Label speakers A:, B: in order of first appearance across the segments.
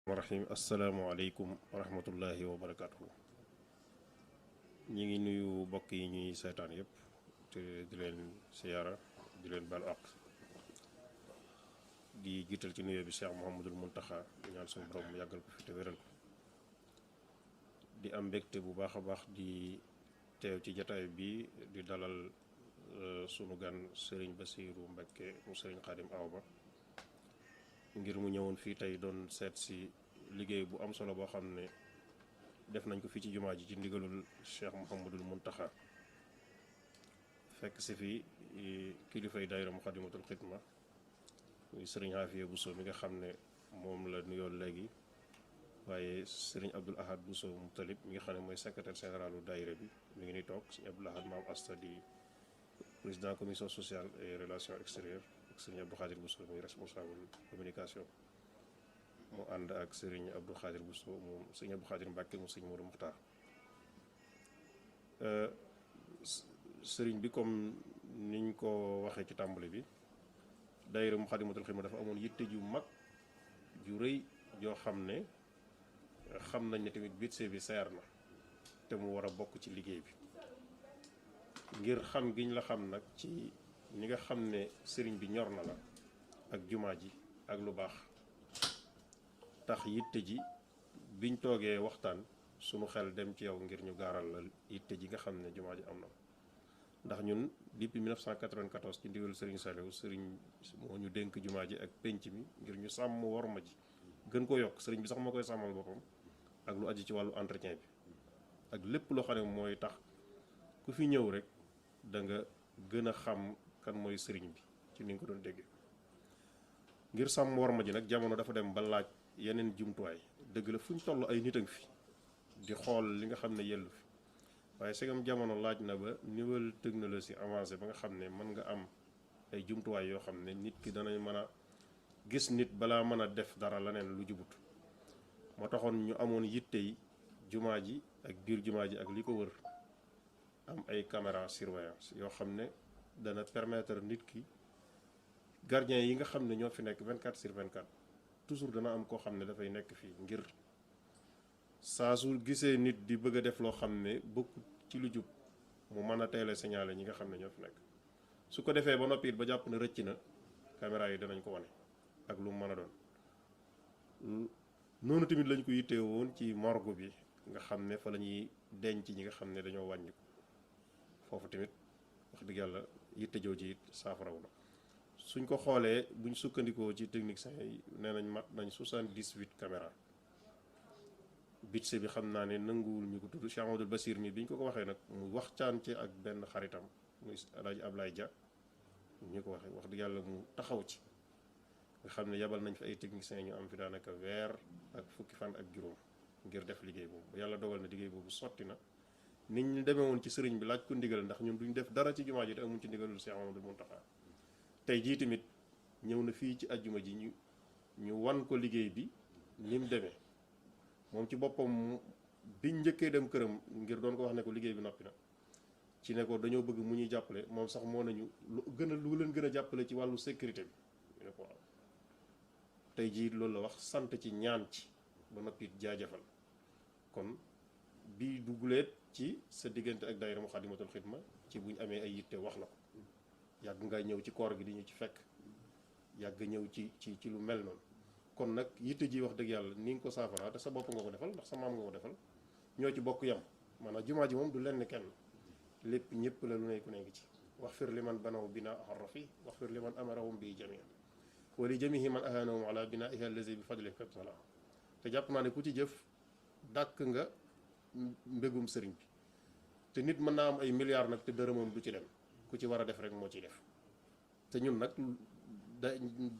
A: rahim asalaamaaleykum wa rahmatullahi wa barakaatu. ñi ngi nuyu mbokk yi ñuy seetaan yëpp te di leen siyaara di leen baal àq di jiital ci nuyoo bi Cheikh Mouhamadul Muntaxa ñaan suñu borom mu yàggal ko fi te wéral ko di am mbégte bu baax a baax di teew ci jataay bi di dalal sunu gan Serigne Bassirou Mbacké mu Serigne Khadim Awa Ba ngir mu ñëwoon fii tey doon seet si liggéey bu am solo boo xam ne def nañ ko fii ci jumaa ji ci ndigalul Cheikh Mouhamadul Muntaxa fekk si fi kilifay daayira Muxaddamatul Xidma muy sëriñ Xaafiya Buso mi nga xam ne moom la nuyoo léegi waaye sëriñ Abdul Ahad Buso Mutalib mi nga xam ne mooy secrétaire généralu daayira bi mi ngi ni toog sëriñ Abdul Ahad Maam Asta di président commission sociale et relations extérieures ak sëriñ Abdou Khadir Buso muy responsable communication mu ànd ak sëriñ Abdou Khadir Buso moom sëriñ Abdou Khadir Mbàkke mu sëriñ Moodu Muxtaar sëriñ bi comme niñ ko waxee ci tàmbali bi daayira Muxaddamatul Xidma dafa amoon yitte ju mag ju rëy joo xam ne xam nañ ne tamit budget bi seer na te mu war a bokk ci liggéey bi ngir xam giñ la xam nag ci ñi nga xam ne sëriñ bi ñor na la ak jumaa ji ak lu baax tax yitte ji biñ toogee waxtaan sunu xel dem ci yow ngir ñu gaaral la yitte ji nga xam ne jumaa ji am na ndax ñun depuis 1994 ci ndigal sëriñ Saliou sëriñ moo ñu dénk jumaa ji ak penc mi ngir ñu sàmm worma ji gën ko yokk sëriñ bi sax moo koy sàmmal boppam ak lu aju ci wàllu entretien bi ak lépp loo xam ne mooy tax ku fi ñëw rek da nga gën a xam kan mooy sëriñ bi ci ni nga ko doon déggee ngir sàmm worma ji nag jamono dafa dem ba laaj yeneen jumtuwaay dëgg la fu ñu toll ay nit a ngi fi di xool li nga xam ne yellu fi waaye segam jamono laaj na ba niveau technologie avancé ba nga xam ne mën nga am ay jumtuwaay yoo xam ne nit ki danañ mën a gis nit balaa mën a def dara leneen lu jubut moo taxoon ñu amoon yittey jumaa ji ak biir jumaa ji ak li ko wër am ay caméra surveillance yoo xam ne dana permettre nit ki gardien yi nga xam ne ñoo fi nekk 24/24 toujours dana am koo xam ne dafay nekk fii ngir saa su gisee nit di bëgg a def loo xam ne bokkut ci lu jub mu mën a teel a signaler ñi nga xam ne ñoo fi nekk su ko defee ba noppi it ba jàpp na rëcc na caméra yi danañ ko wane ak lu mu mën a doon noonu tamit lañ ko yittee woon ci morgue bi nga xam ne fa la ñuy denc ñi nga xam ne dañoo wàññi ko foofu tamit wax dëgg yàlla yitte jooju it saafaraw na suñ ko xoolee buñ sukkandikoo ci techniciens yi nee nañ mat nañ 78 caméra budget bi xam naa ne nanguwul ñu ko tudd Cheikh Amadou Bassir mi bi ñu ko waxee nag mu waxtaan ci ak benn xaritam muy Alaaji Ablaye Dia ñu ko waxee wax dëgg yàlla mu taxaw ci nga xam ne yabal nañ fi ay techniciens ñu am fi daanaka weer ak fukki fan ak juróom ngir def liggéey boobu yàlla dogal na liggéey boobu sotti na nit ñi demee woon ci sëriñ bi laaj ko ndigal ndax ñun duñ def dara ci jumaa ji te amuñ ci ndigalul Cheikh Amadou Mountakha tey jii tamit ñëw na fii ci ajjuma ji ñu wan ko liggéey bi ni mu demee moom ci boppam biñ njëkkee dem këram ngir doon ko wax ne ko liggéey bi noppi na ci ne ko dañoo bëgg mu ñuy jàppale moom sax moo nañu lu leen gën a jàppale ci wàllu sécurité bi ñu ne ko waaw tey jii loolu la wax sant ci ñaan ci ba noppi jaajëfal kon bii duguleet ci sa diggante ak daayira Muxaddamatul Xidma ci buñ amee ay yitte wax la ko yàgg nga ñëw ci koor gi di ñu ci fekk yàgg ñëw ci lu mel noonu kon nag yitte ji wax dëgg yàlla ni nga ko saafara te sa bopp nga ko defal ndax sa maam nga ko defal ñoo ci bokk yam maanaam jumaa ji moom du lenn kenn lépp ñëpp la lu nekku ne ngi ci wax fir li man banaw binaa arrafi wax fir li man amarahum bi jamian wa li jamihi man ahanahum ala binaiha allazi bi fadli katala te jàpp naa ne ku ci jëf dàkk nga mbégum sëriñ bi te nit mën naa am ay milliards nag te dërëmam du ci dem ku ci war a def rek moo ciy def te ñun nag da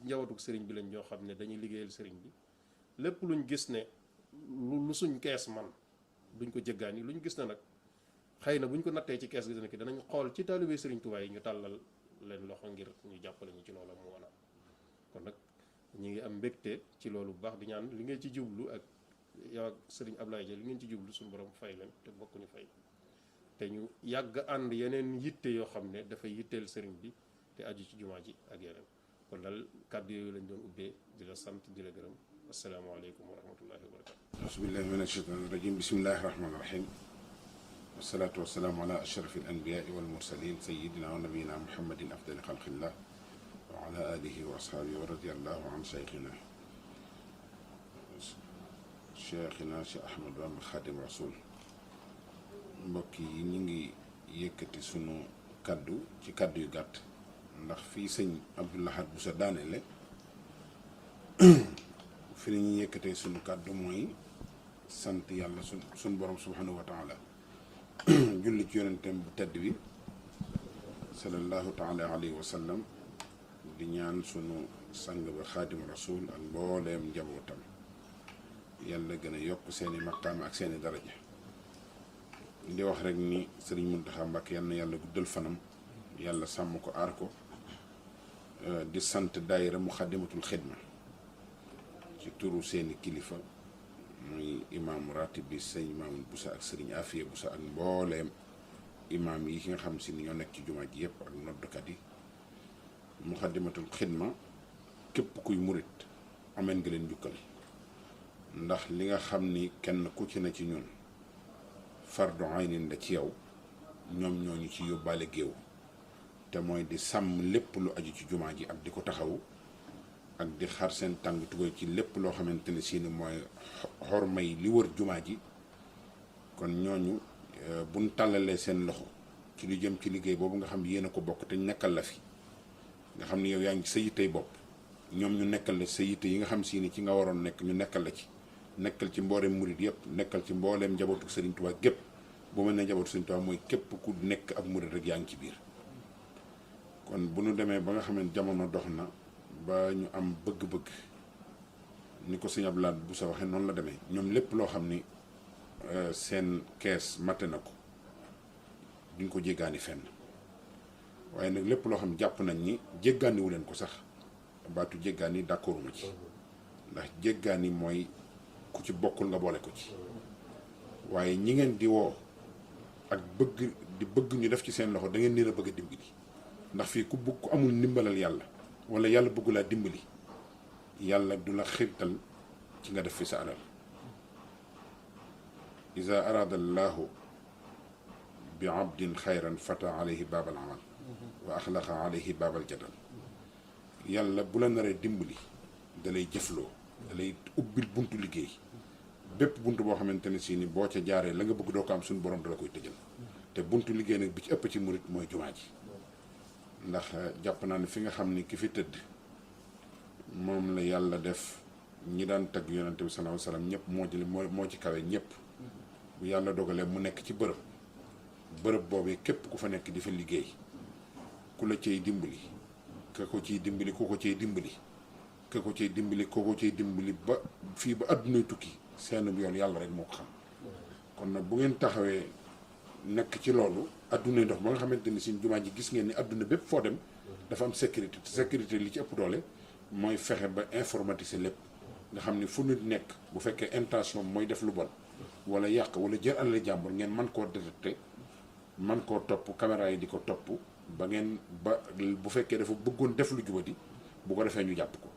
A: njawatuk sëriñ bi lañ ñoo xam ne dañuy liggéeyal sëriñ bi lépp luñ gis ne lu suñ kees man duñ ko jéggaani luñ gis ne nag xëy na buñ ko nattee ci kees gi dana ki danañ xool ci taalibe sëriñ Tuubaa yi ñu tàllal leen loxo ngir ñu jàppale ñu ci loola mu wana kon nag ñu ngi am mbégte ci loolu bu baax di ñaan li ngeen ci jublu ak yow ak sëriñ Ablaye Dia li ngeen ci jublu suñu borom fay leen te bokkuñu fay te ñu yàgg ànd yeneen yitte yoo xam ne dafay yitteel sëriñ bi te aju ci jumaa ji ak yeneen kon daal kàddu yooyu lañ doon ubbee di la sant di la gërëm asalaamaaleykum wa rahmatullahi wa barakatu.
B: bismillahi mina shaytaani rajim bismillahi rahmaani rahim wasalaatu wasalaamu ala ashraf al anbiyaai wal mursalin sayidina wa nabiyina muhammadin afdali xalqillah wa ala alihi wa ashaabihi wa radiyallahu an cheikhina Cheikh Ahmad Bamba Xaadim Rasul. mbokk yi ñu ngi yëkkati sunu kaddu ci kaddu yu gàtt ndax fii sëñ Abdou Lahad bu sa daanele fi la ñuy yëkkatee sunu kàddu mooy sant yàlla sun borom subhanahu wa taala julli ci yonenteem bu tedd bi sallallahu taala alayhi wa sallam di ñaan sunu sang ba xaadim rasul ak mbooleem njabootam yàlla gën a yokk seeni maqaama ak seeni daraja di wax rek ni sëriñ Muntaxa Mbàkke yal na yàlla guddal fanam yàlla sàmm ko aar ko di sant daayira Muxaddamatul Xidma ci turu seeni kilifa muy imaamu ratib bi sëñ Maamun Busa ak sëriñ Afiya Busa ak mbooleem imaam yi nga xam si ni ñoo nekk ci jumaa ji yëpp ak noddkat yi. Muxaddamatul Xidma képp kuy murit ameen nga leen njukkal ndax li nga xam ni kenn ku ci na ci ñun fardu aynin la ci yow ñoom ñooñu ci yóbbaale géew te mooy di sàmm lépp lu aju ci jumaa ji ak di ko taxawu ak di xar seen tàng tugay ci lépp loo xamante ne si ni mooy xormay li wër jumaa ji kon ñooñu buñ tàllalee seen loxo ci lu jëm ci liggéey boobu nga xam yéen a ko bokk te nekkal la fi nga xam ni yow yaa ngi sa yittey bopp ñoom ñu nekkal la sa yitte yi nga xam si ni ci nga waroon nekk ñu nekkal la ci nekkal ci mbooleem murit yëpp nekkal ci mbooleem njabootu Sëriñ Tuubaa gépp bu mel ne njabootu Sëriñ Tuubaa mooy képp ku nekk ab murit rek yaa ngi ci biir kon bu ñu demee ba nga xam ne jamono dox na ba ñu am bëgg-bëgg ni ko sëñ Abdou Lahad bu sa waxee noonu la demee ñoom lépp loo xam ni seen kees matte na ko duñ ko jéggaani fenn waaye nag lépp loo xam ne jàpp nañ ni jéggaaniwu leen ko sax baatu jéggaani d'accorduma ci ndax jéggaani mooy ku ci bokkul nga boole ko ci waaye ñi ngeen di woo ak bëgg ñu def ci seen loxo da ngeen leen a bëgg a dimbali ndax fii ku amul ndimbalal yàlla wala yàlla bëggu laa dimbali yàlla du la xirtal ci nga def fi sa alal iza arada allahu bi abdin xayran fata alayhi baabal amal wa axlaqa alayhi baabal jadal yàlla bu la naree dimbali da lay jëfloo da lay ubbil buntu liggéey bépp buntu boo xamante ne si ni boo ca jaaree la nga bëgg doo ko am suñu borom dala koy tëjal te buntu liggéey nag bi ci ëpp ci murit mooy jumaa ji ndax jàpp naa ne fi nga xam ni ki fi tëdd moom la yàlla def ñi daan tagg yonante bi sallallahu alayhi wasallam ñëpp moo ci kawe ñëpp bu yàlla dogalee mu nekk ci bërëb boobu képp ku fa nekk di fa liggéey ku la cay dimbali ka ko ciy dimbali ku ko cay dimbali ka ko cay dimbali ku ko cay dimbali ba fii ba àddunay tukki seen yoon yàlla rek moo ko xam kon nag bu ngeen taxawee nekk ci loolu àddunay dox ba nga xamante ni suñ jumaa ji gis ngeen ni àdduna bépp foo dem dafa am sécurité te sécurité li ci ëpp doole mooy fexe ba informatiser lépp nga xam ni fu nit nekk bu fekkee intention mooy def lu bon wala yàq wala jël alal jàmbur ngeen man koo détecté man koo topp caméra yi di ko topp ba bu fekkee dafa bëggoon def lu jubati bu ko defee ñu jàpp ko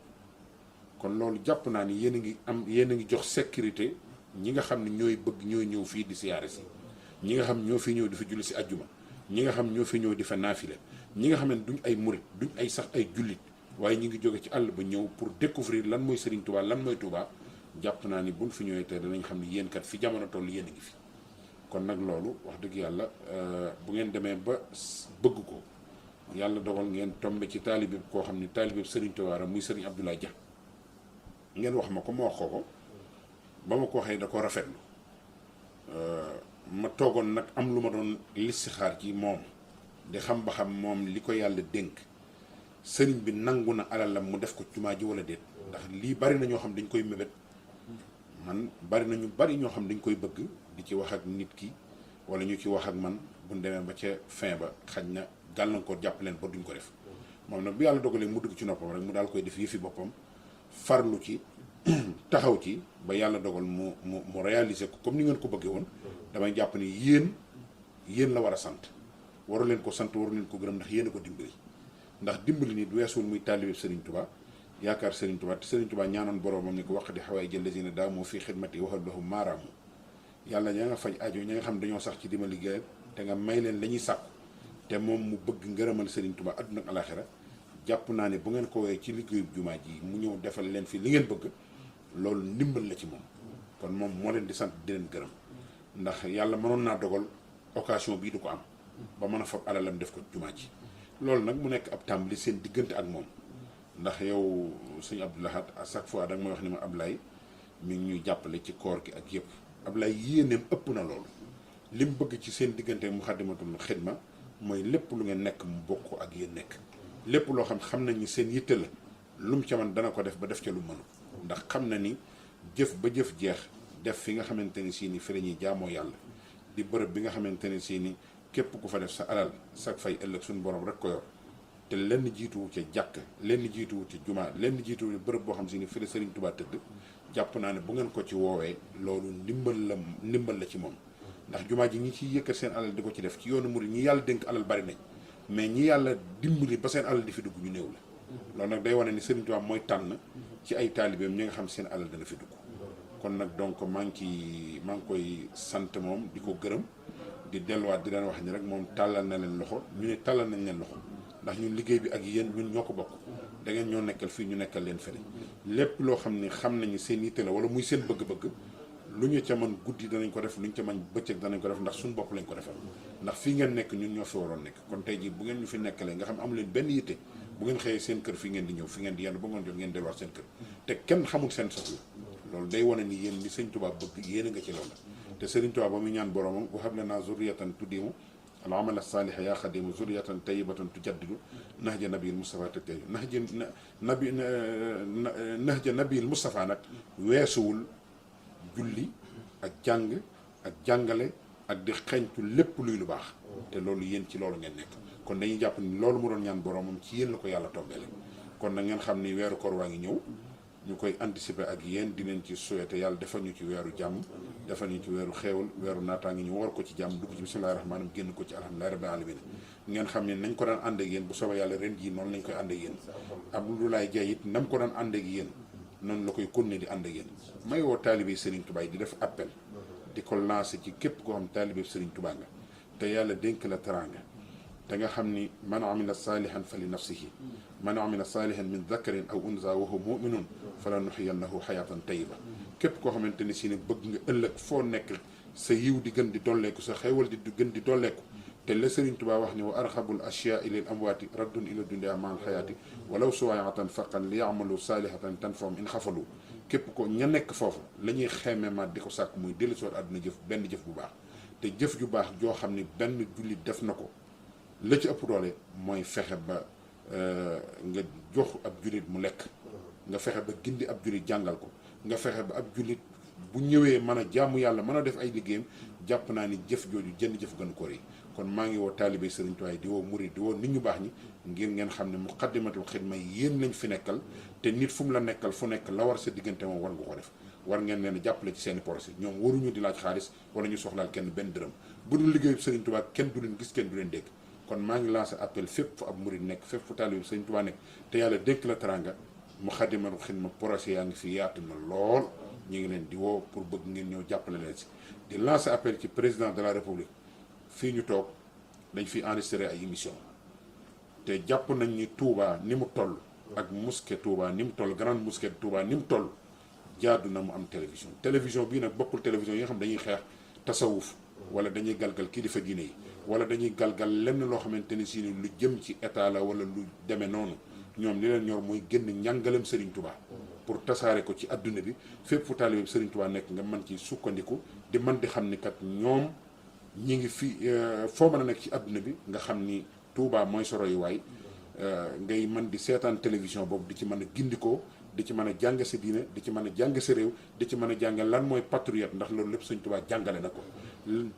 B: kon loolu jàpp naa ni yéen a ngi jox sécurité ñi nga xam ne ñooy ñëw fii di siyaare si ñi nga xam ñoo fi ñëw di fa julli si ajjuma ñi nga xam ñoo fi ñëw di fa naafile ñi nga xam ne duñ ay murit duñ ay sax ay jullit waaye ñi ngi jóge ci àll ba ñëw pour découvrir lan mooy Serigne Touba lan mooy Touba jàpp naa ni buñ fi ñëwee tey danañ xam ne yéen kat fi jamono toll yéen a ngi fi kon nag loolu wax dëgg yàlla bu ngeen demee ba bëgg ko yàlla dogal ngeen tombe ci taalibe koo xam ni taalibe Serigne Touba muy Serigne Abdoulaye Dia ngeen wax ma ko ma wax ko ba ma ko waxee da ko rafetlu ma toogoon nag am lu ma doon listixaar ci moom di xam ba xam moom li ko yàlla dénk sëriñ bi nangu na alalam mu def ko jumaa ji wala déet ndax lii bari na ñoo xam dañ koy mébét bari na ñu bari ñoo xam dañ koy bëgg di ci wax ak nit ki wala ñu ci wax ak man buñ demee ba ca fin ba xaj na gàllankoor jàpp leen ba duñ ko def moom nag bu yàlla dogalee mu dugg ci noppam rek mu daal koy def yëfi boppam farlu ci taxaw ci ba yàlla dogal mu réaliser ko comme ni ngeen ko bëggee woon damay jàpp ni yéen la war a sant waru leen ko sant waru leen ko gërëm ndax yéen a ko dimbali ndax dimbali nit weesuwul muy taalibe Serigne Touba yaakaar Serigne Touba te Serigne Touba ñaanoon boroomam ni ko wax di xawaay jël lazina daamu fii xidmati waxal lahum maaraamu yàlla ña nga faj aajo ña nga xam dañoo sax ci dima liggéeyal te nga may leen la ñuy sàkku te moom mu bëgg ngërëmal Serigne Touba àdduna ak alaxira jàpp naa ne bu ngeen ko woowee ci liggéeyub jumaa ji mu ñëw defal leen fi li ngeen bëgg loolu ndimbal la ci moom. kon moom moo leen di sant di leen gërëm ndax yàlla mënoon naa dogal occasion bii du ko am ba mën a fab alalam def ko jumaa ji loolu nag mu nekk ab tàmbali seen diggante ak moom ndax yow sëñ Abdou Lahad à chaque fois da nga may wax ni ma Ablaye mi ngi ñuy jàppale ci koor gi ak yëpp Ablaye yéeneem ëpp na loolu li mu bëgg ci seen diggante Muxaddamatul Xidma mooy lépp lu ngeen nekk mu bokk ak yéen nekk lépp loo xam nañ ni seen yitte la lu mu ca man dana ko def ba def ca lu mënu ndax xam na ni jëf ba jëf jeex def fi nga xamante ni si ni fi la ñuy jaamoo yàlla di bërëb bi nga xamante ne si ni képp ku fa def sa alal sa fay ëllëg suñu borom rek ko yor te lenn jiituwu ca jàkk lenn jiituwu ca jumaa lenn jiituwu bërëb boo xam si ni fi la Serigne Touba tëdd jàpp naa ne bu ngeen ko ci woowee loolu ndimbal la ci moom ndax jumaa ji ñi ciy yëkkat seen alal di ko ci def ci yoonu murid ñi yàlla dénk alal bari nañ mais ñi yàlla dimbali ba seen alal di fi dugg ñu néew la loolu nag day wane ni Serigne Touba mooy tànn ci ay taalibeem ñi nga xam seen alal dana fi dugg kon nag donc maa ngi koy sant moom di ko gërëm di delluwaat di leen wax ni rek moom tàllal na leen loxo ñu ne tàllal nañ leen loxo ndax ñun liggéey bi ak yéen ñun ñoo ko bokk da ngeen ñoo nekkal fii ñu nekkal leen fene lépp loo xam ne xam nañu seen yitte la wala muy seen bëgg-bëgg lu ñu ca mën guddi danañ ko def lu ñu ca mën bëccëg danañ ko def ndax suñu bopp lañ ko defal ndax fii ngeen nekk ñun ñoo fi waroon nekk kon tey jii bu ngeen ñu fi nekkalee nga xam amu leen benn yitte bu ngeen xëyee seen kër fi ngeen di ñëw fi ngeen di yenn ba ngoon jot ngeen delluwaat seen kër te kenn xamul seen soxla loolu day wane ni yéen li sëñ Touba bëgg yéen a nga ci loolu te Sëriñ Touba ba muy ñaan boromam wa hab lanaa zurriyatan tuddimu al amal as-saaliha yaa xadimu zurriyatan tayyibatan tujaddidu nahja nabil Mustafa te tey nahja nabil Mustafa nag weesuwul julli ak jàng ak jàngale ak di xeeñtu lépp luy lu baax te loolu yéen ci loolu ngeen nekk kon dañuy jàpp ni loolu mu doon ñaan boromam ci yéen la ko yàlla tombeele kon nag ngeen xam ni weeru koor waa ngi ñëw ñu koy anticiper ak yéen di leen ci souhaiter yàlla defal ñu ci weeru jàmm defal ñu ci weeru xeewal weeru naataangi ñu war ko ci jàmm dugg ci bismillahi rahmaani génn ko ci alhamdulillahi rabbil alamin ngeen xam ne nañ ko daan ànd ak yéen bu soobee yàlla ren jii noonu lañ koy ànd ak yéen Abdoulaye Dia it nam ko daan ànd ak yéen noonu la koy continuer di ànd ak yéen may woo taalibe Serigne Touba yi di def appel di ko lancer ci képp koo xam taalibe Serigne Touba nga te yàlla dénk la teraanga te nga xam ni man amila saalihan fa li nafsihi man amila saalihan min dakarin aw unsa wa huwa muminun fala nuxiyannahu xayaatan tayiba képp koo xamante ni si ne bëgg nga ëllëg foo nekk sa yiw di gën di dolleeku sa xewal di gën di dolleeku te la Serigne Touba wax ni wa arxabul ashyaa lil amwaati raddun ila dunya ma al xayaati walaw suwaayatan faqan li yamalu saalihatan tanfahum in xafalu képp ko ña nekk foofu la ñuy xeeme ma di ko sàkk muy dellu soot àdduna jëf benn jëf bu baax te jëf ju baax joo xam ni benn jullit def na ko la ci ëpp doole mooy fexe ba nga jox ab jullit mu lekk nga fexe ba gindi ab jullit jàngal ko nga fexe ba ab jullit bu ñëwee mën a jaamu yàlla mën a def ay liggéeyam jàpp naa ni jëf jooju jënd jëf gën ko rëy kon maa ngi woo taalibe Serigne Touba di woo murid di woo nit ñu baax ñi ngir ngeen xam ne Muxaddamatul Xidma yéen lañ fi nekkal te nit fu mu la nekkal fu nekk la war sa diggante moom war nga ko def war ngeen leen jàppale ci seeni projet ñoom waruñu di laaj xaalis wala ñu soxlaal kenn benn dërëm bu dul liggéeyu Serigne Touba kenn du leen gis kenn du leen dégg kon maa ngi lancé appel fépp fu ab murid nekk fépp fu taalibe Serigne Touba nekk te yàlla dénk la teranga Muxaddamatul Xidma projet yaa ngi fi yaatu na lool ñu ngi leen di woo pour bëgg ngeen ñëw jàppale leen si di lancé appel ci président de la république fii ñu toog dañ fi enregistré ay émission te jàpp nañ ni Touba ni mu toll ak mosquée Touba ni mu toll grande mosquée Touba ni mu toll jaadu na mu am télévision bii nag bokkul télévision yi nga xam dañuy xeex tasawuf wala dañuy galgal kilifa diine yi wala dañuy galgal lenn loo xamante ni si lu jëm ci état la wala lu demee noonu ñoom li leen ñor mooy génn njàngalem Serigne Touba pour tasaare ko ci adduna bi fépp fu taalibe Serigne Touba nekk nga mën ci sukkandiku di mën di xam ni kat ñoom ñi ngi fi foo mën a nekk ci adduna bi nga xam ni Touba mooy sa royuwaay ngay mën di seetaan télévision boobu di ci mën a gindikoo di ci mën a jàng sa diine di ci mën a jàng sa réew di ci mën a jàng lan mooy patriote ndax loolu lépp Sëñ Touba jàngale na ko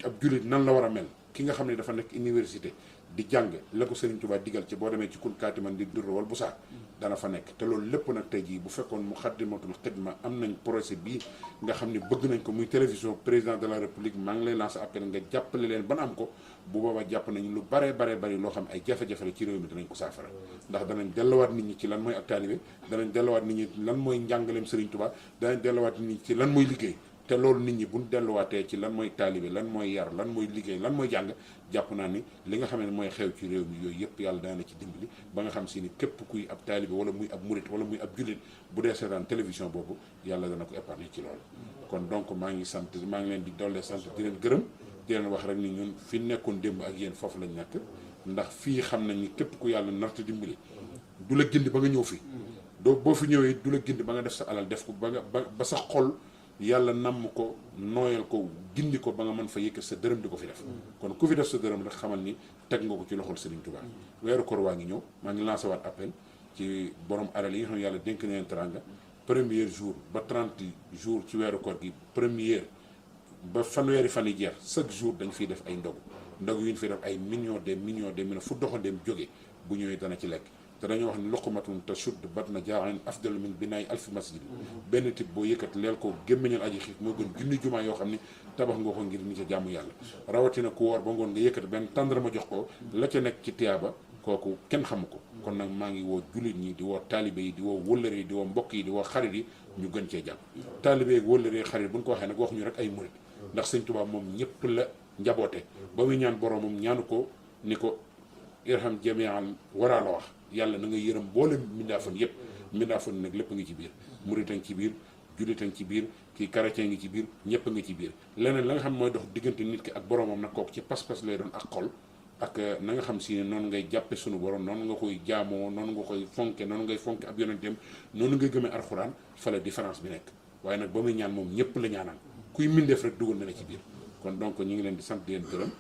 B: ab jullit nan la war a mel ki nga xam ne dafa nekk université di jàng la ko Sëriñ Touba digal ci boo demee ci kun kaatiman di dur wal bu saa dana fa nekk te loolu lépp nag tey jii bu fekkoon Muxaddamatul Xidma am nañ projet bii nga xam ne bëgg nañ ko muy télévision président de la république maa ngi lay lancer appel nga jàppale leen ban am ko bu boobaa jàpp nañu lu bare bari loo xam ay jafe-jafe la ci réew mi danañ ko saafara ndax danañ delluwaat nit ñi ci lan mooy ak taalibe danañ delluwaat nit ñi lan mooy njàngaleem Serigne Touba danañ delluwaat nit ñi ci lan mooy liggéey te loolu nit ñi buñ delluwaatee ci lan mooy taalibe lan mooy yar lan mooy liggéey lan mooy jàng jàpp naa ni li nga xam ne mooy xew ci réew mi yooyu yëpp yàlla dana ci dimbali ba nga xam si ni képp kuy ab taalibe wala muy ab murit wala muy ab jullit bu dee seetaan télévision boobu yàlla dana ko épargner ci loolu kon donc maa ngi leen di dollee sant di leen gërëm di leen wax rek ni ñun fi nekkoon démb ak yéen foofu lañ nekk ndax fii xam nañ ni képp ku yàlla narta dimbali du la gindi ba nga ñëw fi doo boo fi ñëwee du la gindi ba nga def sa alal def ko ba sa xol yàlla namm ko nooyal ko gindi ko ba nga mën fa yëkkat sa dërëm di ko fi def kon ku fi def sa dërëm rek xamal ni teg nga ko ci loxol Serigne Touba weeru koor waa ngi ñëw maa ngi lancé waat appel ci borom alal yi nga xam ne yàlla dénk na leen teranga premier jour ba 30 jours ci weeru koor gi première ba fanweeri fan yi jeex chaque jour dañ fiy def ay ndogu yu ñu fiy def ay millions des millions fu doxandeem jóge bu ñëwee dana ci lekk te dañoo wax ni luqmatun tashudd batna jaa'in afdalu min binaa'i alfi masjid benn tib boo yëkkat leel ko gémmiñal aji xiif moo gën junni jumaa yoo xam ni tabax nga ko ngir ni ca jàmm yàlla rawatina ku woor ba ngoon nga yëkkat benn tàndarma jox ko la ca nekk ci tiyaaba kooku kenn xamu ko kon nag maa ngi woo jullit ñi di woo taalibe yi di woo wëllëre yi di woo mbokk yi di woo xarit yi ñu gën cee jàpp taalibe yi wëllëre yi xarit bu ñu ko waxee nag waxuñu rek ay murit ndax Sëñ Tuubaa moom ñëpp la njaboote ba muy ñaan boromam ñaanu ko ni ko irham jamial waraa la wax yàlla na nga yërëm boole mbindaafan yëpp mbindaafan nag lépp a ngi ci biir murit a ngi ci biir jullit a ngi ci biir kii chrétien ngi ci biir ñëpp a ngi ci biir leneen la nga xam mooy dox diggante nit ki ak boromam nag kooku ci pas-pas lay doon ak xol ak na nga xam si ne noonu ngay jàppe sunu borom noonu nga koy jaamoo noonu nga koy fonke noonu ngay fonke ab yonenteem noonu ngay gëmee alxuraan fa la différence bi nekk waaye nag ba muy ñaan moom ñëpp la ñaanal kuy mindeef rek dugal na la ci biir kon donc ñu ngi leen di sant di leen gërëm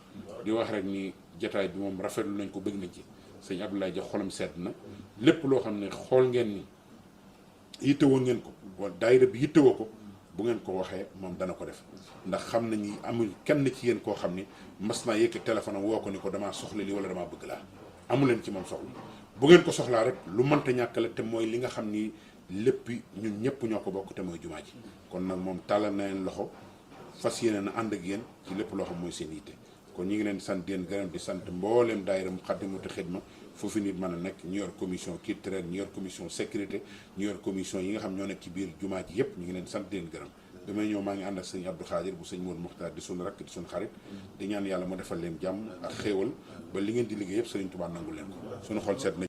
B: di wax rek ni jataay bi moom rafetlu nañ ko bëgg nañ ci sëñ Abdoulaye Dia xolam sedd na lépp loo xam ne xool ngeen ni yittewoo ngeen ko wala daayira bi yittewoo ko bu ngeen ko waxee moom dana ko def ndax xam nañu amul kenn ci yéen koo xam ni mas naa yëkk téléphone am woo ko ni ko damaa soxla lii wala damaa bëgg laa amu leen ci moom soxla bu ngeen ko soxlaa rek lu mënta ñàkk la te mooy li nga xam ni lépp ñun ñëpp ñoo ko bokk te mooy jumaa ji kon nag moom tàllal na leen loxo fas yéene na ànd ak yéen ci lépp loo xam mooy seen yitte kon ñu ngi leen di sant di leen gërëm di sant mbooleem daayira Moukhaddamatoul Khidma foofu nit mën a nekk ñu yor commission culturelle ñu yor commission sécurité ñu yor commission yi nga xam ñoo nekk ci biir jumaa ji yëpp ñu ngi leen di sant di leen gërëm bi may ñëw maa ngi ànd ak sëñ Abdou Khadir bu sëñ Modou Mokhtar di suñu rakk di suñu xarit di ñaan yàlla mu defal leen jàmm ak xéewal ba li ngeen di liggéey yëpp Sëriñ Tuubaa nangul leen ko suñu xol seet na